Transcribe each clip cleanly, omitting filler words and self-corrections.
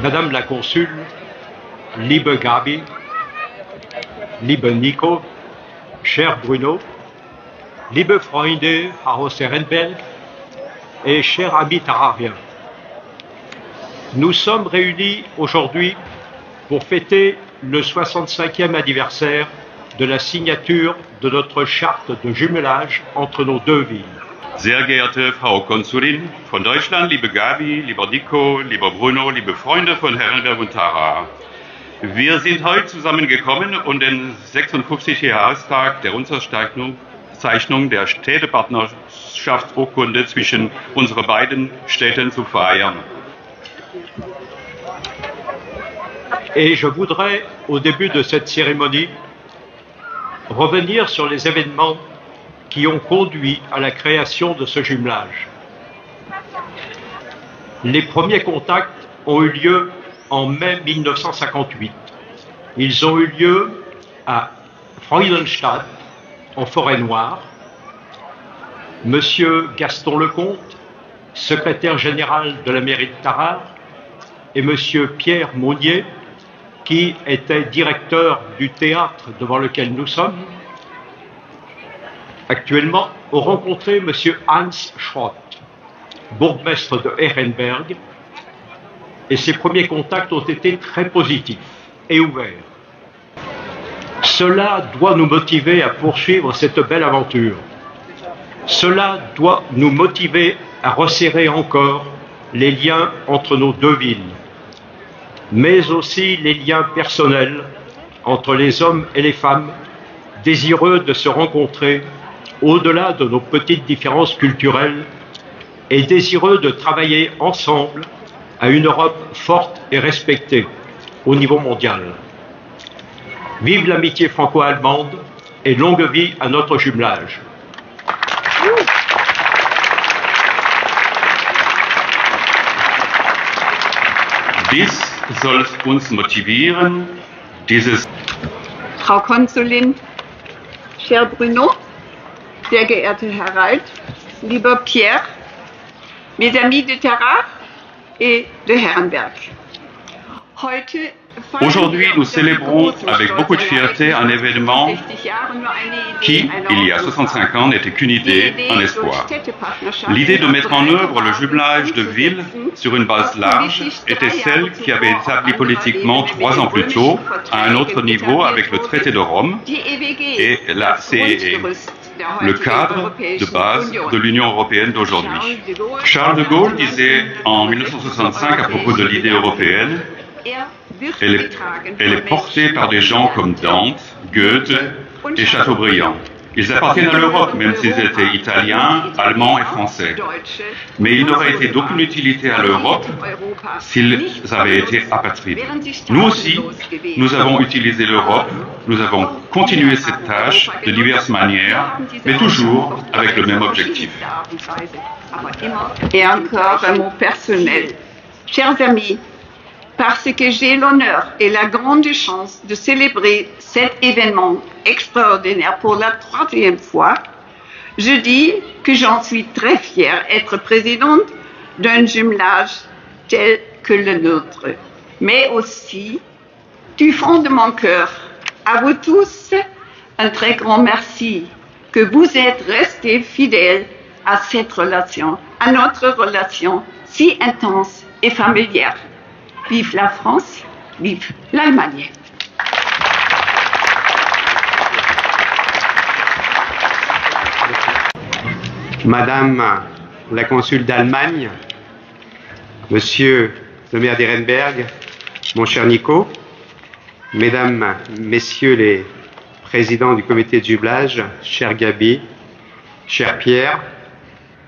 Madame la Consul, liebe Gabi, liebe Nico, cher Bruno, liebe Freunde Haus Ehrenberg et chers amis tarariens, nous sommes réunis aujourd'hui pour fêter le 65e anniversaire de la signature de notre charte de jumelage entre nos deux villes. Sehr geehrte Frau Konsulin von Deutschland, liebe Gabi, lieber Nico, lieber Bruno, liebe Freunde von Herrenberg und Tara. Wir sind heute zusammengekommen, um den 56. Jahrestag der Unterzeichnung der Städtepartnerschaftsurkunde zwischen unseren beiden Städten zu feiern. Et je voudrais, au début de cette cérémonie, revenir sur les événements qui ont conduit à la création de ce jumelage. Les premiers contacts ont eu lieu en mai 1958. Ils ont eu lieu à Freudenstadt, en Forêt-Noire. Monsieur Gaston Lecomte, secrétaire général de la mairie de Tarare, et monsieur Pierre Monnier, qui était directeur du théâtre devant lequel nous sommes, actuellement, ont rencontré M. Hans Schrott, bourgmestre de Ehrenberg, et ces premiers contacts ont été très positifs et ouverts. Cela doit nous motiver à poursuivre cette belle aventure. Cela doit nous motiver à resserrer encore les liens entre nos deux villes, mais aussi les liens personnels entre les hommes et les femmes désireux de se rencontrer au-delà de nos petites différences culturelles et désireux de travailler ensemble à une Europe forte et respectée au niveau mondial. Vive l'amitié franco-allemande et longue vie à notre jumelage. Dies soll uns motivieren, dieses... Frau Konsulin, cher Bruno, sehr geehrter Harald, lieber Pierre, mes amis de Tarare et de Herrenberg. Aujourd'hui, nous célébrons avec beaucoup de fierté un événement qui, il y a 65 ans, n'était qu'une idée, un espoir. L'idée de mettre en œuvre le jumelage de villes sur une base large était celle qui avait établi politiquement 3 ans plus tôt, à un autre niveau avec le traité de Rome et la CEE, le cadre de base de l'Union européenne d'aujourd'hui. Charles de Gaulle disait en 1965 à propos de l'idée européenne: elle est portée par des gens comme Dante, Goethe et Chateaubriand. Ils appartiennent à l'Europe, même s'ils étaient italiens, allemands et français. Mais ils n'auraient été d'aucune utilité à l'Europe s'ils avaient été apatrides. Nous aussi, nous avons utilisé l'Europe, nous avons continué cette tâche de diverses manières, mais toujours avec le même objectif. Et encore un mot personnel. Chers amis, parce que j'ai l'honneur et la grande chance de célébrer cet événement extraordinaire pour la 3e fois, je dis que j'en suis très fière d'être présidente d'un jumelage tel que le nôtre. Mais aussi, du fond de mon cœur, à vous tous, un très grand merci que vous êtes restés fidèles à cette relation, à notre relation si intense et familière. Vive la France, vive l'Allemagne. Madame la consul d'Allemagne, Monsieur le maire d'Ehrenberg, mon cher Nico, Mesdames, Messieurs les présidents du comité de jumelage, cher Gabi, cher Pierre,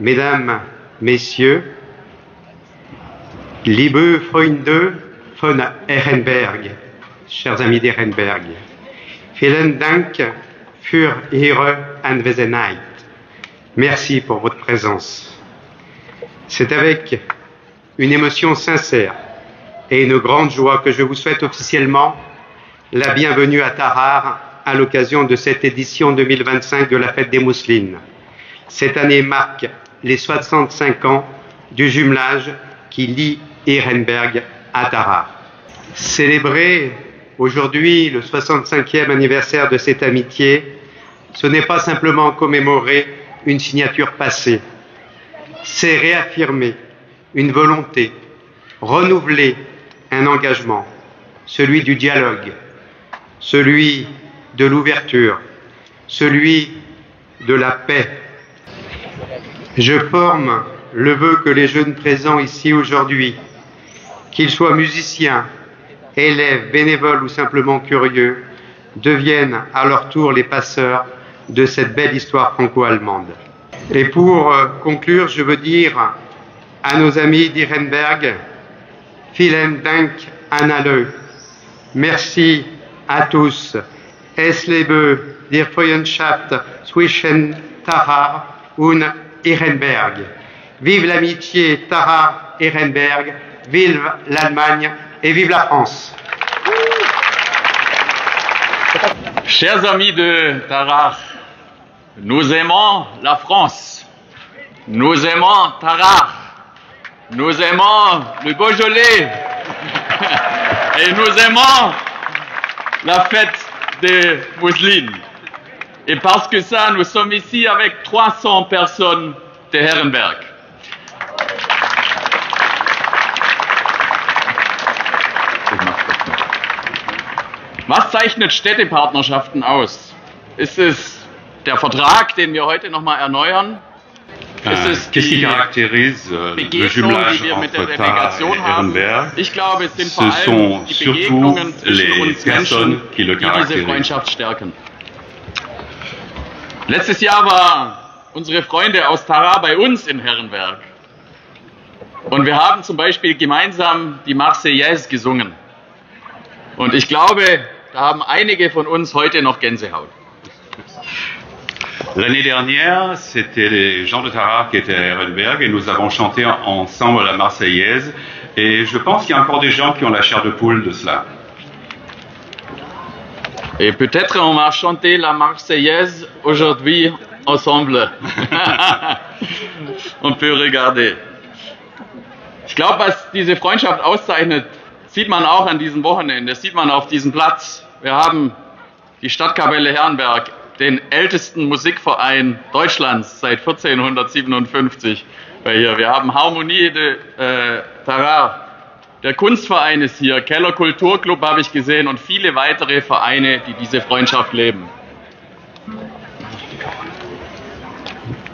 Mesdames, Messieurs, liebe Freunde von Ehrenberg, chers amis d'Ehrenberg, vielen Dank für Ihre Anwesenheit. Merci pour votre présence. C'est avec une émotion sincère et une grande joie que je vous souhaite officiellement la bienvenue à Tarare à l'occasion de cette édition 2025 de la Fête des Mousselines. Cette année marque les 65 ans du jumelage qui lie Ehrenberg à Tarare. Célébrer aujourd'hui le 65e anniversaire de cette amitié, ce n'est pas simplement commémorer une signature passée, c'est réaffirmer une volonté, renouveler un engagement, celui du dialogue, celui de l'ouverture, celui de la paix. Je forme le vœu que les jeunes présents ici aujourd'hui, qu'ils soient musiciens, élèves, bénévoles ou simplement curieux, deviennent à leur tour les passeurs de cette belle histoire franco-allemande. Et pour conclure, je veux dire à nos amis d'Irenberg, vielen Dank an alle. Merci à tous. Es lebe die Freundschaft zwischen Tarare und Irenberg. Vive l'amitié Tarare-Irenberg, vive l'Allemagne et vive la France. Chers amis de Tarare, nous aimons la France, nous aimons Tarare, nous aimons le Beaujolais et nous aimons la fête des Mousselines. Et parce que ça, nous sommes ici avec 300 personnes de Herrenberg. Was zeichnet Städtepartnerschaften aus? Ist es der Vertrag, den wir heute nochmal erneuern? Qu'est-ce qui caractérise le jumelage entre Tarare et Herrenberg? Ich glaube, es sind Ce vor allem sont die surtout Begegnungen zwischen les uns personnes Menschen, qui le die diese caractérisent. Freundschaft stärken. Letztes Jahr waren unsere Freunde aus Tarare bei uns in Herrenberg. Und wir haben zum Beispiel gemeinsam die Marseillaise gesungen. Und ich glaube, da haben einige von uns heute noch Gänsehaut. L'année dernière, c'était les gens de Tarare qui étaient à Herrenberg et nous avons chanté ensemble la Marseillaise. Et je pense qu'il y a encore des gens qui ont la chair de poule de cela. Et peut-être on va chanter la Marseillaise aujourd'hui ensemble. On peut regarder. Ich glaube, was diese Freundschaft auszeichnet, sieht man auch an diesem Wochenende, das sieht man auf diesem Platz. Wir haben die Stadtkapelle Herrenberg, den ältesten Musikverein Deutschlands seit 1457 bei hier. Wir haben Harmonie de Tarare, der Kunstverein ist hier, Keller Kulturclub habe ich gesehen und viele weitere Vereine, die diese Freundschaft leben.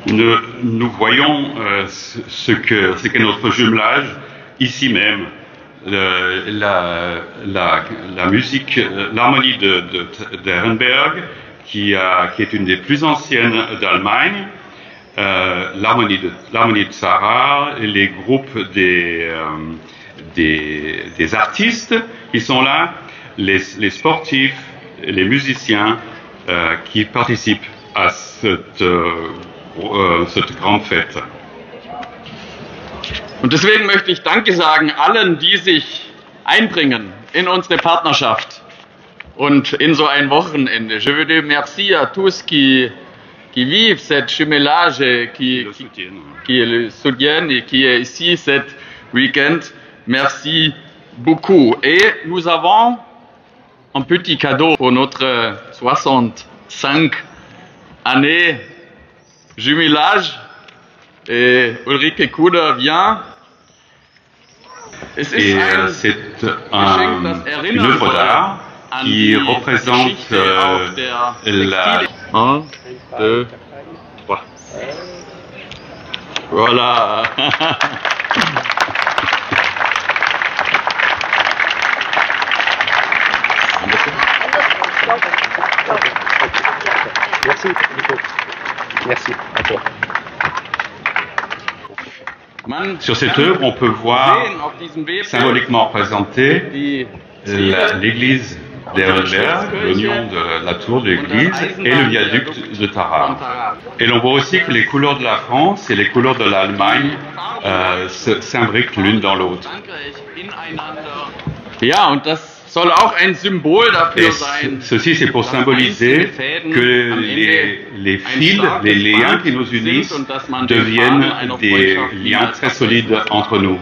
Nous voyons ce qu'est notre jumelage ici même. La musique, l'harmonie d'Herrenberg, qui est une des plus anciennes d'Allemagne, l'harmonie de Tarare, les groupes des artistes qui sont là, les sportifs, les musiciens qui participent à cette grande fête. Und deswegen möchte ich Danke sagen allen, die sich einbringen in unsere Partnerschaft und in so ein Wochenende. Je veux dire merci à tous qui vivent cette jumelage, qui le soutiennent et qui est ici cet week-end. Merci beaucoup. Et nous avons un petit cadeau pour notre 65 années jumelage. Et Ulrike Kuder vient. C'est une œuvre d'art qui représente la... 1, 2, 3. Voilà. Merci. Merci. Sur cette œuvre, on peut voir symboliquement représenté l'église d'Herrenberg, l'oignon de la tour de l'église et le viaduc de Tarare. Et l'on voit aussi que les couleurs de la France et les couleurs de l'Allemagne s'imbriquent l'une dans l'autre. Ja, und das soll auch ein Symbol dafür sein. Ceci, c'est pour symboliser que les fils, les liens qui nous unissent deviennent des liens très solides entre nous.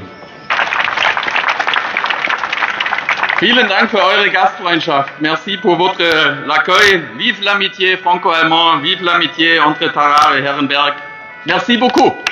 Vielen Dank für eure Gastfreundschaft. Merci pour votre l'accueil. Vive l'amitié franco-allemand, vive l'amitié entre Tarare et Herrenberg. Merci beaucoup.